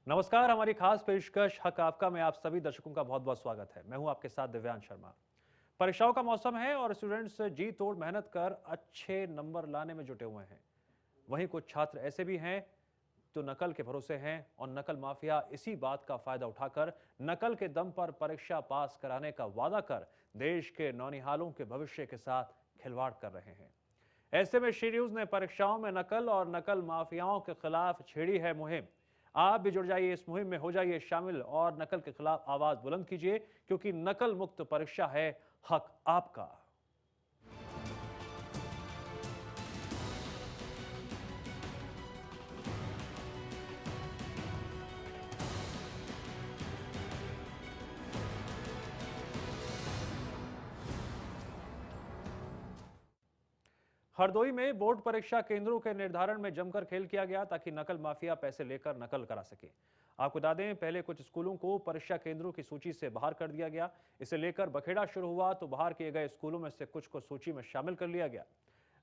नमस्कार, हमारी खास पेशकश हक आपका में आप सभी दर्शकों का बहुत बहुत स्वागत है। मैं हूं आपके साथ दिव्यांश शर्मा। परीक्षाओं का मौसम है और स्टूडेंट्स जी तोड़ मेहनत कर अच्छे नंबर लाने में जुटे हुए हैं। वहीं कुछ छात्र ऐसे भी हैं जो नकल के भरोसे हैं और नकल माफिया इसी बात का फायदा उठाकर नकल के दम पर परीक्षा पास कराने का वादा कर देश के नौनिहालों के भविष्य के साथ खिलवाड़ कर रहे हैं। ऐसे में श्री न्यूज ने परीक्षाओं में नकल और नकल माफियाओं के खिलाफ छेड़ी है मुहिम। आप भी जुड़ जाइए इस मुहिम में, हो जाइए शामिल और नकल के खिलाफ आवाज बुलंद कीजिए, क्योंकि नकल मुक्त परीक्षा है हक आपका। हरदोई में बोर्ड परीक्षा केंद्रों के निर्धारण में जमकर खेल किया गया ताकि नकल माफिया पैसे लेकर नकल करा सके। आपको बता दें, पहले कुछ स्कूलों को परीक्षा केंद्रों की सूची से बाहर कर दिया गया। इसे लेकर बखेड़ा शुरू हुआ तो बाहर किए गए स्कूलों में से कुछ को सूची में शामिल कर लिया गया।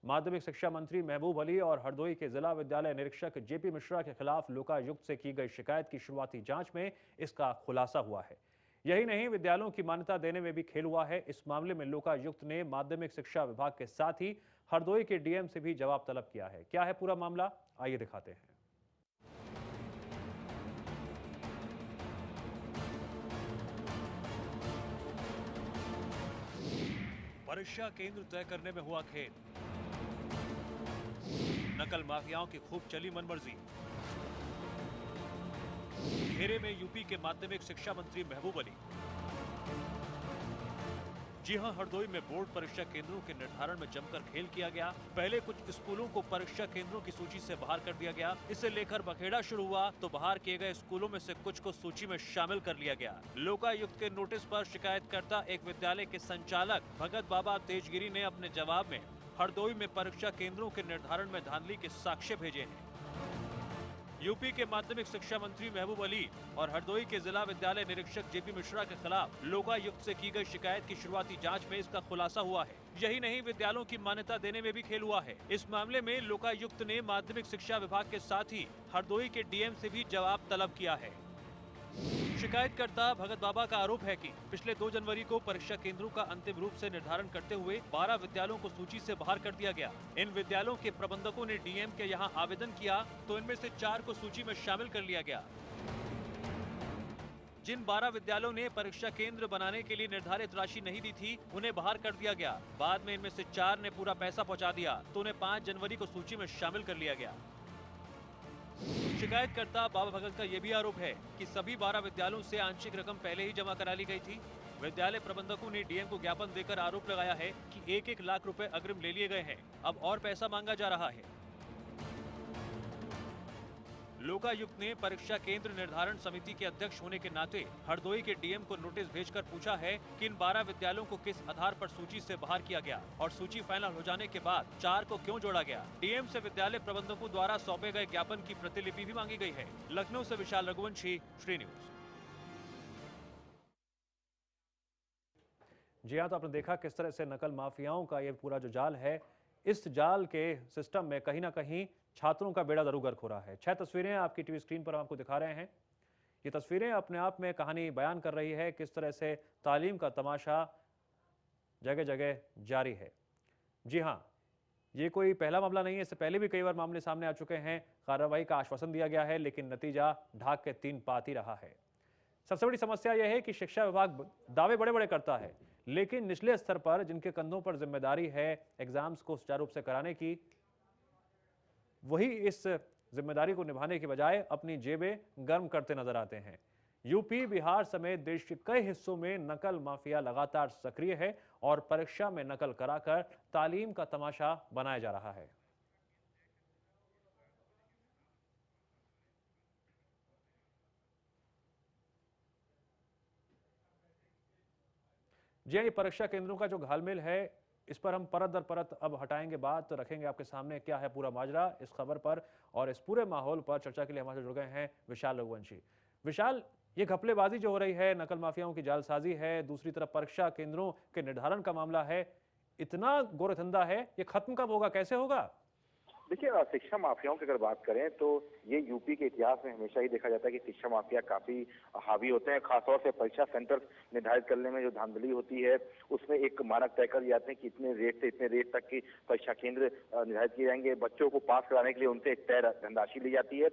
माध्यमिक शिक्षा मंत्री महबूब अली और हरदोई के जिला विद्यालय निरीक्षक जेपी मिश्रा के खिलाफ लोकायुक्त से की गई शिकायत की शुरुआती जांच में इसका खुलासा हुआ है। यही नहीं, विद्यालयों की मान्यता देने में भी खेल हुआ है। इस मामले में लोकायुक्त ने माध्यमिक शिक्षा विभाग के साथ ही हरदोई के डीएम से भी जवाब तलब किया है। क्या है पूरा मामला, आइए दिखाते हैं। परीक्षा केंद्र तय करने में हुआ खेल, नकल माफियाओं की खूब चली मनमर्जी। घेरे में यूपी के माध्यमिक शिक्षा मंत्री महबूब अली। जी हां, हरदोई में बोर्ड परीक्षा केंद्रों के निर्धारण में जमकर खेल किया गया। पहले कुछ स्कूलों को परीक्षा केंद्रों की सूची से बाहर कर दिया गया। इसे लेकर बखेड़ा शुरू हुआ तो बाहर किए गए स्कूलों में से कुछ को सूची में शामिल कर लिया गया। लोकायुक्त के नोटिस पर शिकायतकर्ता एक विद्यालय के संचालक भगत बाबा तेजगिरी ने अपने जवाब में हरदोई में परीक्षा केंद्रों के निर्धारण में धांधली के साक्ष्य भेजे हैं। यूपी के माध्यमिक शिक्षा मंत्री महबूब अली और हरदोई के जिला विद्यालय निरीक्षक जेपी मिश्रा के खिलाफ लोकायुक्त से की गई शिकायत की शुरुआती जांच में इसका खुलासा हुआ है। यही नहीं, विद्यालयों की मान्यता देने में भी खेल हुआ है। इस मामले में लोकायुक्त ने माध्यमिक शिक्षा विभाग के साथ ही हरदोई के डीएम से भी जवाब तलब किया है। शिकायतकर्ता भगत बाबा का आरोप है कि पिछले 2 जनवरी को परीक्षा केंद्रों का अंतिम रूप से निर्धारण करते हुए 12 विद्यालयों को सूची से बाहर कर दिया गया। इन विद्यालयों के प्रबंधकों ने डीएम के यहां आवेदन किया तो इनमें से 4 को सूची में शामिल कर लिया गया। जिन 12 विद्यालयों ने परीक्षा केंद्र बनाने के लिए निर्धारित राशि नहीं दी थी, उन्हें बाहर कर दिया गया। बाद में इनमें से 4 ने पूरा पैसा पहुँचा दिया तो उन्हें 5 जनवरी को सूची में शामिल कर लिया गया। शिकायतकर्ता बाबा भगत का यह भी आरोप है कि सभी 12 विद्यालयों से आंशिक रकम पहले ही जमा करा ली गई थी। विद्यालय प्रबंधकों ने डीएम को ज्ञापन देकर आरोप लगाया है कि 1-1 लाख रुपए अग्रिम ले लिए गए हैं। अब और पैसा मांगा जा रहा है। लोकायुक्त ने परीक्षा केंद्र निर्धारण समिति के अध्यक्ष होने के नाते हरदोई के डीएम को नोटिस भेजकर पूछा है कि इन 12 विद्यालयों को किस आधार पर सूची से बाहर किया गया और सूची फाइनल हो जाने के बाद 4 को क्यों जोड़ा गया। डीएम से विद्यालय प्रबंधकों द्वारा सौंपे गए ज्ञापन की प्रतिलिपि भी मांगी गई है। लखनऊ से विशाल रघुवंशी, श्री न्यूज। जी हाँ, तो आपने देखा किस तरह से नकल माफियाओं का ये पूरा जो जाल है, इस जाल के सिस्टम में कहीं ना कहीं छात्रों का बेड़ा जरूर गर्क हो रहा है। 6 तस्वीरें आपकी टीवी स्क्रीन पर हम आपको दिखा रहे हैं। ये तस्वीरें अपने आप में कहानी बयान कर रही है किस तरह से तालीम का तमाशा जगह जगह जारी है। जी हाँ, ये कोई पहला मामला नहीं है, इससे पहले भी कई बार मामले सामने आ चुके हैं। कार्रवाई का आश्वासन दिया गया है लेकिन नतीजा ढाक के 3 पात ही रहा है। सबसे बड़ी समस्या यह है कि शिक्षा विभाग दावे बड़े बड़े करता है लेकिन निचले स्तर पर जिनके कंधों पर जिम्मेदारी है एग्जाम्स को सुचारू रूप से कराने की, वही इस जिम्मेदारी को निभाने के बजाय अपनी जेबें गर्म करते नजर आते हैं। यूपी, बिहार समेत देश के कई हिस्सों में नकल माफिया लगातार सक्रिय है और परीक्षा में नकल कराकर तालीम का तमाशा बनाया जा रहा है। जी हाँ, ये परीक्षा केंद्रों का जो घालमेल है, इस पर हम परत दर परत अब हटाएंगे बात, तो रखेंगे आपके सामने क्या है पूरा माजरा इस खबर पर। और इस पूरे माहौल पर चर्चा के लिए हमारे जुड़ गए हैं विशाल रघुवंशी। विशाल, ये घपलेबाजी जो हो रही है, नकल माफियाओं की जालसाजी है, दूसरी तरफ परीक्षा केंद्रों के निर्धारण का मामला है, इतना गोरधंधा है, ये खत्म कब होगा, कैसे होगा? देखिए, शिक्षा माफियाओं की अगर बात करें तो ये यूपी के इतिहास में हमेशा ही देखा जाता है कि शिक्षा माफिया काफी हावी होते हैं। खासतौर से परीक्षा सेंटर निर्धारित करने में जो धांधली होती है, उसमें एक मानक तय कर दिए जाते हैं कि इतने रेट से इतने रेट तक की परीक्षा केंद्र निर्धारित किए जाएंगे। बच्चों को पास कराने के लिए उनसे एक तय धनराशि ली जाती है।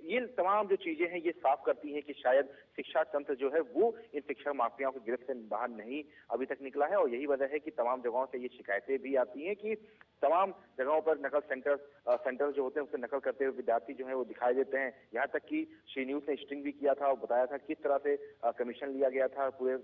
ये तमाम जो चीजें हैं ये साफ करती हैं कि शायद शिक्षा तंत्र जो है वो इन शिक्षा माफियाओं की गिरफ्त से बाहर नहीं अभी तक निकला है। और यही वजह है कि तमाम जगहों से ये शिकायतें भी आती हैं कि तमाम जगहों पर नकल सेंटर जो होते हैं उससे नकल करते हुए विद्यार्थी जो है वो दिखाई देते हैं। यहाँ तक कि शी न्यूज ने स्टिंग भी किया था और बताया था किस तरह से कमीशन लिया गया था पूरे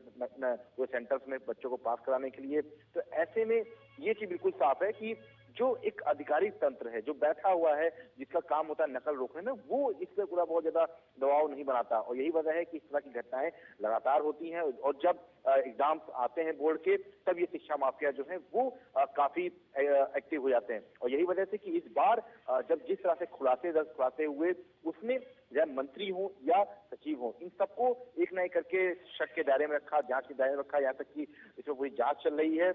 सेंटर्स में बच्चों को पास कराने के लिए। तो ऐसे में ये चीज बिल्कुल साफ है कि जो एक अधिकारी तंत्र है जो बैठा हुआ है, जिसका काम होता है नकल रोकने में, वो इस पर पूरा बहुत ज्यादा दबाव नहीं बनाता। और यही वजह है कि इस तरह की घटनाएं लगातार होती हैं। और जब एग्जाम आते हैं बोर्ड के, तब ये शिक्षा माफिया जो है वो काफी एक्टिव हो जाते हैं। और यही वजह से कि इस बार जब जिस तरह से खुलासे हुए, उसने या मंत्री हो या सचिव हो, इन सबको एक न एक करके शक के दायरे में रखा, जांच के दायरे में रखा। यहाँ तक कि इसमें पूरी जांच चल रही है।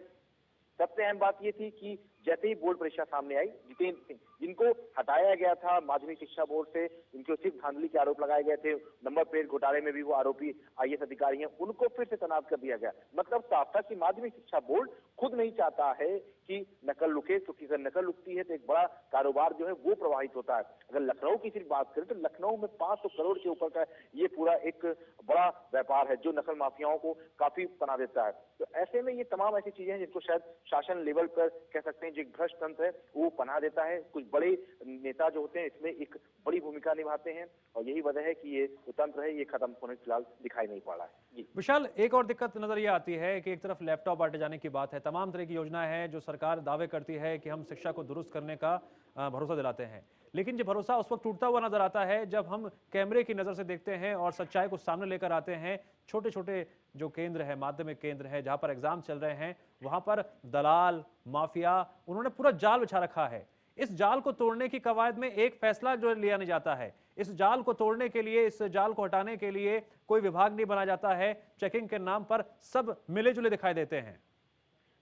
सबसे अहम बात ये थी कि जैसे ही बोर्ड परीक्षा सामने आई, जितेंद्र सिंह जिनको हटाया गया था माध्यमिक शिक्षा बोर्ड से, इनके सिर्फ धांधली के आरोप लगाए गए थे, नंबर प्लेट घोटाले में भी वो आरोपी आईएएस अधिकारी हैं, उनको फिर से तैनात कर दिया गया। मतलब साफ था कि माध्यमिक शिक्षा बोर्ड खुद नहीं चाहता है कि नकल रुके, क्योंकि अगर नकल रुकती है तो एक बड़ा कारोबार जो है वो प्रभावित होता है। अगर लखनऊ की सिर्फ बात करें तो लखनऊ में 500 करोड़ के ऊपर का ये पूरा एक बड़ा व्यापार है जो नकल माफियाओं को काफी पना देता है। तो ऐसे में ये तमाम ऐसी चीजें हैं जिनको शायद शासन लेवल पर कह सकते हैं जो एक भ्रष्ट तंत्र है वो पना देता है। कुछ बड़े नेता जो होते हैं इसमें एक बड़ी भूमिका निभाते हैं। और यही वजह है कि ये जो तंत्र है ये खत्म होने फिलहाल दिखाई नहीं पड़ रहा है। जी विशाल, एक और दिक्कत नजर ये आती है कि एक तरफ लैपटॉप बांटे जाने की बात है, तमाम तरह की योजनाएं हैं जो सरकार दावे करती है कि हम शिक्षा को दुरुस्त करने का भरोसा दिलाते हैं, लेकिन ये भरोसा उस वक्त टूटता हुआ नजर आता है जब हम कैमरे की नजर से देखते हैं और सच्चाई को सामने लेकर आते हैं। छोटे छोटे जो केंद्र है, माध्यमिक केंद्र है, जहां पर एग्जाम चल रहे हैं, वहां पर दलाल माफिया उन्होंने पूरा जाल बिछा रखा है। इस जाल को तोड़ने की कवायद में एक फैसला जो लिया नहीं जाता है, इस जाल को तोड़ने के लिए, इस जाल को हटाने के लिए कोई विभाग नहीं बनाया जाता है। चेकिंग के नाम पर सब मिले जुले दिखाई देते हैं।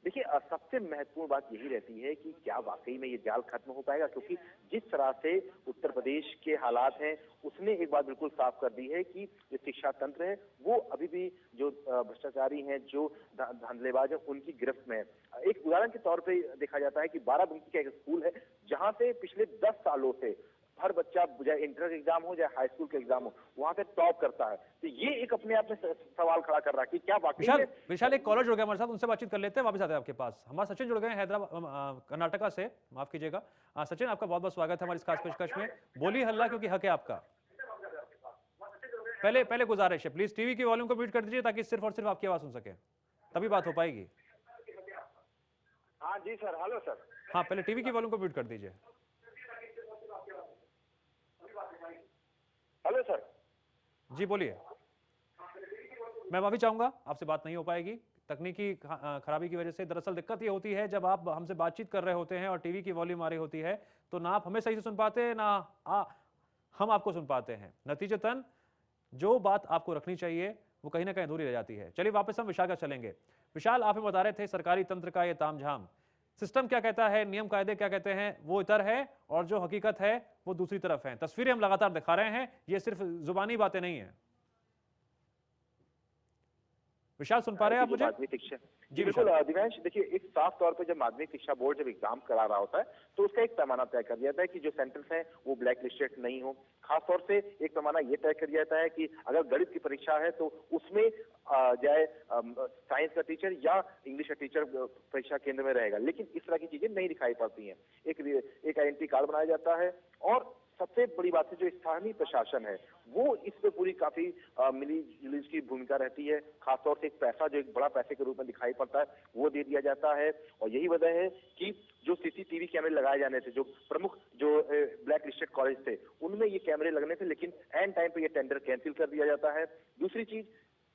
देखिए, सबसे महत्वपूर्ण बात यही रहती है कि क्या वाकई में ये जाल खत्म हो पाएगा, क्योंकि जिस तरह से उत्तर प्रदेश के हालात हैं उसने एक बात बिल्कुल साफ कर दी है कि जो शिक्षा तंत्र है वो अभी भी जो भ्रष्टाचारी हैं, जो धांधलेबाज हैं, उनकी गिरफ्त में है। एक उदाहरण के तौर पर देखा जाता है कि बाराबंकी का एक स्कूल है जहाँ से पिछले 10 सालों से हर बच्चा, चाहे इंटर एग्जाम हो चाहे हाई स्कूल के एग्जाम हो, वहां पे टॉप करता है। तो ये एक अपने आप में सवाल खड़ा कर रहा है कि क्या वाकई में। विशाल, एक कॉलर जुड़ गया हमारे साथ, उनसे बातचीत कर लेते हैं, वापस आते हैं आपके पास। हमारे सचिन जुड़ गए हैं हैदराबाद कर्नाटका से, माफ कीजिएगा। सचिन, आपका बहुत बहुत स्वागत है हमारी इस खास पेशकश में। बोलिए हल्ला, क्योंकि हक है आपका। पहले गुजारिश है, प्लीज टीवी की वॉल्यूम को म्यूट कर दीजिए ताकि सिर्फ और सिर्फ आपकी आवाज सुन सके, तभी बात हो पाएगी। हाँ जी सर, हेलो सर। हाँ, पहले टीवी की वॉल्यूम को म्यूट कर दीजिए। Hello sir. जी बोलिए। मैं माफी चाहूंगा, आपसे बात नहीं हो पाएगी तकनीकी खराबी की वजह से। दरअसल दिक्कत ये होती है जब आप हमसे बातचीत कर रहे होते हैं और टीवी की वॉल्यूम आ रही होती है तो ना आप हमें सही से सुन पाते ना हम आपको सुन पाते हैं। नतीजतन जो बात आपको रखनी चाहिए वो कहीं ना कहीं अधूरी रह जाती है। चलिए वापस हम विशाल का चलेंगे। विशाल, आप बता रहे थे सरकारी तंत्र का ये तामझाम, सिस्टम क्या कहता है, नियम कायदे क्या कहते हैं, वो इधर है और जो हकीकत है वो दूसरी तरफ है। तस्वीरें हम लगातार दिखा रहे हैं, ये सिर्फ जुबानी बातें नहीं है। विशाल, सुन पा रहे हैं आप मुझे? माध्यमिक शिक्षा जी बिल्कुल दिव्यांश, देखिए एक साफ तौर पे जब माध्यमिक शिक्षा बोर्ड जब एग्जाम करा रहा होता है तो उसका एक पैमाना तय कर दिया जाता है कि जो सेंटर्स हैं वो ब्लैक लिस्टेड नहीं हो। खासतौर से एक पैमाना ये तय कर दिया जाता है कि अगर गणित की परीक्षा है तो उसमें चाहे साइंस का टीचर या इंग्लिश का टीचर परीक्षा केंद्र में रहेगा, लेकिन इस तरह की चीजें नहीं दिखाई पड़ती हैं। एक आइडेंटिटी कार्ड बनाया जाता है। और सबसे बड़ी बात है जो स्थानीय प्रशासन है वो इस पे पूरी काफी मिली जुली की भूमिका रहती है। खासतौर से एक पैसा जो एक बड़ा पैसे के रूप में दिखाई पड़ता है वो दे दिया जाता है। और यही वजह है कि जो सीसीटीवी कैमरे लगाए जाने थे, जो प्रमुख जो ब्लैक लिस्टेड कॉलेज थे, उनमें ये कैमरे लगने थे, लेकिन एंड टाइम पे ये टेंडर कैंसिल कर दिया जाता है। दूसरी चीज,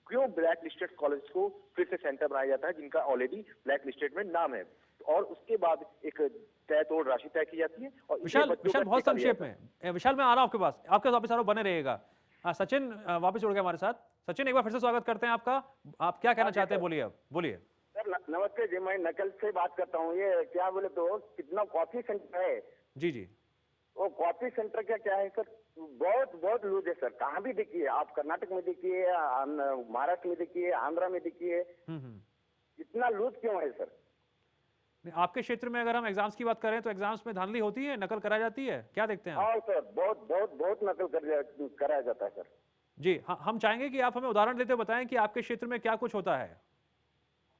क्यों ब्लैक लिस्टेड कॉलेज को फिर से सेंटर बनाया जाता है जिनका ऑलरेडी ब्लैक लिस्टेड में नाम है, और उसके बाद एक तय तोड़ राशि तय की जाती है। और विशाल बहुत संक्षेप में, विशाल मैं आ रहा हूं आपके पास, आपके वापस आरोप बने रहेगा। सचिन वापस जुड़ गए हमारे साथ। सचिन, एक बार फिर से स्वागत करते हैं आपका। आप क्या कहना चाहते हैं, बोलिए। अब बोलिए सर। नमस्ते जी, मैं नकल से बात करता हूँ। ये क्या बोले तो कितना कॉफी सेंटर है जी। जी वो कॉपी सेंटर का क्या है सर, बहुत बहुत लूज है सर। कहाँ भी देखिए आप, कर्नाटक में देखिए, महाराष्ट्र में देखिए, आंध्रा में देखिए, इतना लूज क्यों है सर? नहीं, आपके क्षेत्र में अगर हम एग्जाम्स की बात करें तो एग्जाम्स में धांधली होती है, नकल कराई जाती है, क्या देखते हैं आप? हाँ सर, बहुत बहुत बहुत नकल कराया जाता है सर। जी हम चाहेंगे कि आप हमें उदाहरण देते हुए बताएं कि आपके क्षेत्र में क्या कुछ होता है।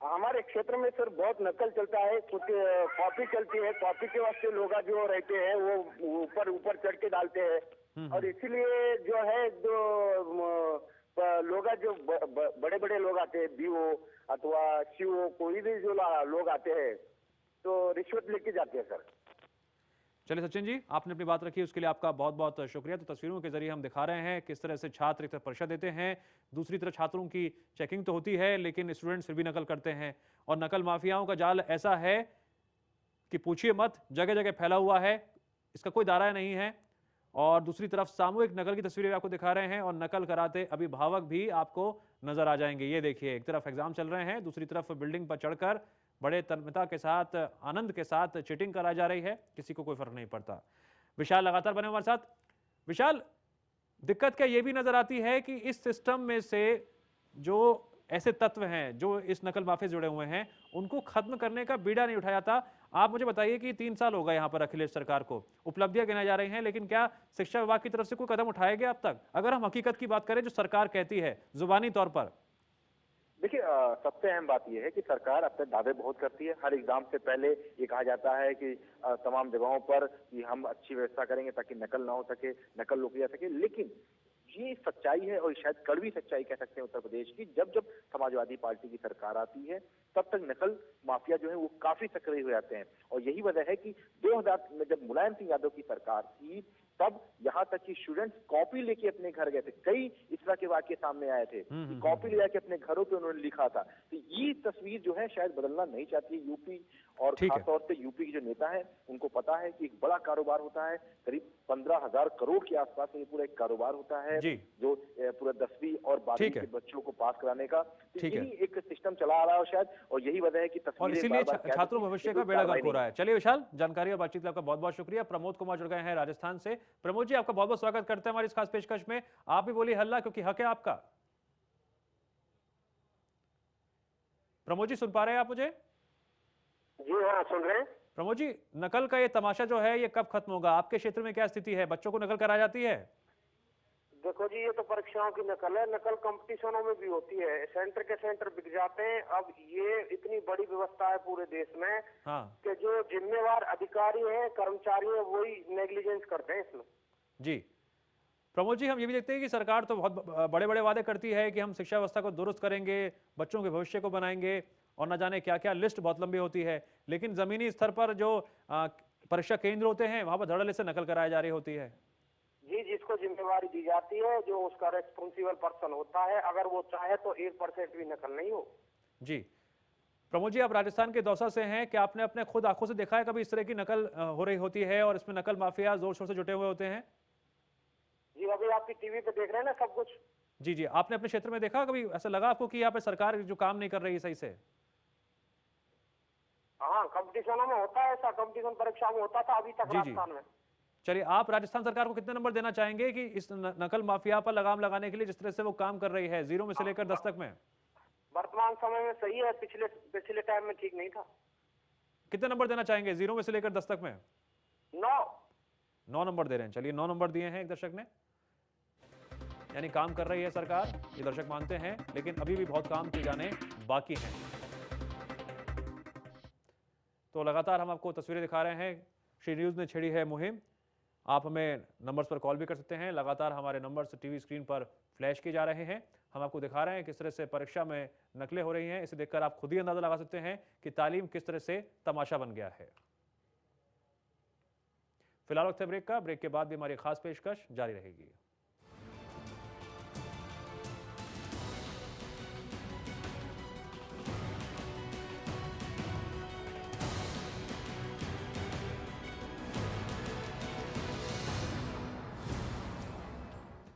हमारे क्षेत्र में सर बहुत नकल चलता है, कुछ कॉपी चलती है। कॉपी के वास्ते लोग जो रहते हैं वो ऊपर ऊपर चढ़ के डालते हैं, और इसीलिए जो है लोग जो बड़े बड़े लोग आते हैं, बीओ अथवा सीओ, कोई भी जो लोग आते हैं तो रिश्वत लेके जाते हैं सर। चलिए सचिन जी, आपने अपनी बात रखी उसके लिए आपका बहुत बहुत शुक्रिया। तो तस्वीरों के जरिए हम दिखा रहे हैं किस तरह से छात्र एक तरफ परीक्षा देते हैं, दूसरी तरफ छात्रों की चेकिंग तो होती है लेकिन स्टूडेंट्स फिर भी नकल करते हैं। और नकल माफियाओं का जाल ऐसा है कि पूछिए मत, जगह जगह फैला हुआ है, इसका कोई दायरा नहीं है। और दूसरी तरफ सामूहिक नकल की तस्वीरें आपको दिखा रहे हैं और नकल कराते अभिभावक भी आपको नजर आ जाएंगे। ये देखिए, एक तरफ एग्जाम चल रहे हैं, दूसरी तरफ बिल्डिंग पर चढ़कर बड़े तन्मयता के साथ, आनंद के साथ चीटिंग कराई जा रही है, किसी को कोई फर्क नहीं पड़ता। विशाल लगातार बने हमारे साथ। विशाल, दिक्कत क्या ये भी नजर आती है कि इस सिस्टम में से जो ऐसे तत्व हैं जो इस नकल माफिया जुड़े हुए हैं, उनको खत्म करने का बीड़ा नहीं उठाया जाता। आप मुझे बताइए कि 3 साल हो गए यहाँ पर अखिलेश सरकार को, उपलब्धियां गिनाई जा रही हैं, लेकिन क्या शिक्षा विभाग की तरफ से कोई कदम उठाया गया अब तक? अगर हम हकीकत की बात करें जो सरकार कहती है जुबानी तौर पर। देखिए, सबसे अहम बात यह है कि सरकार अपने दावे बहुत करती है। हर एग्जाम से पहले ये कहा जाता है कि तमाम जगहों पर कि हम अच्छी व्यवस्था करेंगे ताकि नकल ना हो सके, नकल रोकी जा सके। लेकिन ये सच्चाई है, और शायद कड़वी सच्चाई कह सकते हैं उत्तर प्रदेश की, जब जब समाजवादी पार्टी की सरकार आती है तब तक नकल माफिया जो है वो काफी सक्रिय हो जाते हैं। और यही वजह है कि 2000 में जब मुलायम सिंह यादव की सरकार थी, तब यहाँ तक कि स्टूडेंट्स कॉपी लेके अपने घर गए थे। कई इस तरह के वाक्य सामने आए थे कि कॉपी ले जाके अपने घरों पे उन्होंने लिखा था। तो ये तस्वीर जो है शायद बदलना नहीं चाहती है यूपी, और खासतौर से यूपी के जो नेता हैं उनको पता है कि एक बड़ा कारोबार होता है, करीब 15,000 करोड़ के आसपास में ये पूरा एक कारोबार होता है जो पूरा 10वीं और 12वीं के बच्चों को पास कराने का। तो यही एक सिस्टम चला आ रहा है शायद, और यही वजह है कि और इसीलिए छात्रों भविष्य का बेड़ा गर्क हो रहा है। चलिए विशाल, जानकारी और बातचीत के लिए आपका बहुत बहुत शुक्रिया। प्रमोद कुमार जुड़ गए हैं राजस्थान से। प्रमोद जी, आपका बहुत बहुत स्वागत करते हैं हमारी इस खास पेशकश में। आप भी बोलिए हल्ला, क्योंकि हक है आपका। प्रमोद जी, सुन पा रहे हैं आप मुझे? जी हाँ, सुन रहे हैं। प्रमोद जी, नकल का ये तमाशा जो है ये कब खत्म होगा? आपके क्षेत्र में क्या स्थिति है? बच्चों को नकल कराई जाती है? देखो जी, ये तो परीक्षाओं की नकल है, नकल कंपटीशनों में भी होती है, सेंटर के सेंटर बिक जाते हैं। अब ये इतनी बड़ी व्यवस्था है पूरे देश में कि जो जिम्मेवार अधिकारी हैं, कर्मचारी हैं, वही नेग्लिजेंस करते हैं इसमें। जी प्रमोद जी, हम ये भी देखते हैं कि सरकार तो बहुत बड़े बड़े वादे करती है कि हम शिक्षा व्यवस्था को दुरुस्त करेंगे, बच्चों के भविष्य को बनाएंगे, और न जाने क्या क्या, लिस्ट बहुत लंबी होती है। लेकिन जमीनी स्तर पर जो परीक्षा केंद्र होते हैं वहां पर धड़ल्ले से नकल कराई जा रही होती है। जी, जिसको जिम्मेवारी दी जाती है, जो उसका रेस्पॉन्सिबल पर्सन होता है, अगर वो चाहे तो 1% भी नकल नहीं हो। जी प्रमोद जी, आप राजस्थान के दौसा से हैं, क्या आपने अपने खुद आंखों से देखा है कभी इस तरह की नकल हो रही होती है और इसमें नकल माफिया जोर शोर से जुटे हुए होते हैं? जी, अभी आपकी टीवी पे देख रहे हैं ना सब कुछ। जी जी, आपने अपने क्षेत्र में देखा, कभी ऐसा लगा आपको कि यहाँ पे सरकार जो काम नहीं कर रही है सही से? हाँ, कंपटीशनों में होता है ऐसा, कंपटीशन परीक्षा में होता था अभी तक राजस्थान में। चलिए, आप राजस्थान सरकार को कितने नंबर देना चाहेंगे कि इस नकल माफिया पर लगाम लगाने के लिए जिस तरह से वो काम कर रही है, 0 में से लेकर 10 तक में? वर्तमान समय में सही है, पिछले टाइम में ठीक नहीं था। कितने नंबर देना चाहेंगे 0 में से लेकर 10 तक में? 9 नंबर दे रहे हैं। चलिए, 9 नंबर दिए हैं एक दर्शक ने, यानी काम कर रही है सरकार, ये दर्शक मानते हैं, लेकिन अभी भी बहुत काम किए जाने बाकी हैं। तो लगातार हम आपको तस्वीरें दिखा रहे हैं। श्री न्यूज ने छेड़ी है मुहिम। आप हमें नंबर्स पर कॉल भी कर सकते हैं, लगातार हमारे नंबर्स टीवी स्क्रीन पर फ्लैश किए जा रहे हैं। हम आपको दिखा रहे हैं किस तरह से परीक्षा में नकलें हो रही हैं। इसे देखकर आप खुद ही अंदाजा लगा सकते हैं कि तालीम किस तरह से तमाशा बन गया है। फिलहाल वक्त है ब्रेक का, ब्रेक के बाद भी हमारी खास पेशकश जारी रहेगी।